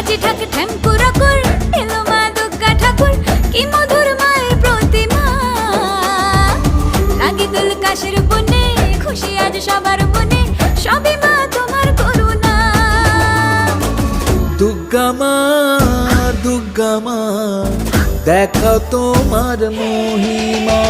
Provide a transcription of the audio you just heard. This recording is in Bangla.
ঝিঝি ঢাক ঠ্যাঙ্কুরা কর এলো মা দুর্গা ঠাকুর কি মধুর মায়ের প্রতিমা লাগে দুল কাশের বনে খুশি আজ সবার মনে সবই মা তোমার করুণা দুর্গা মা দেখাও তোমার মহিমা।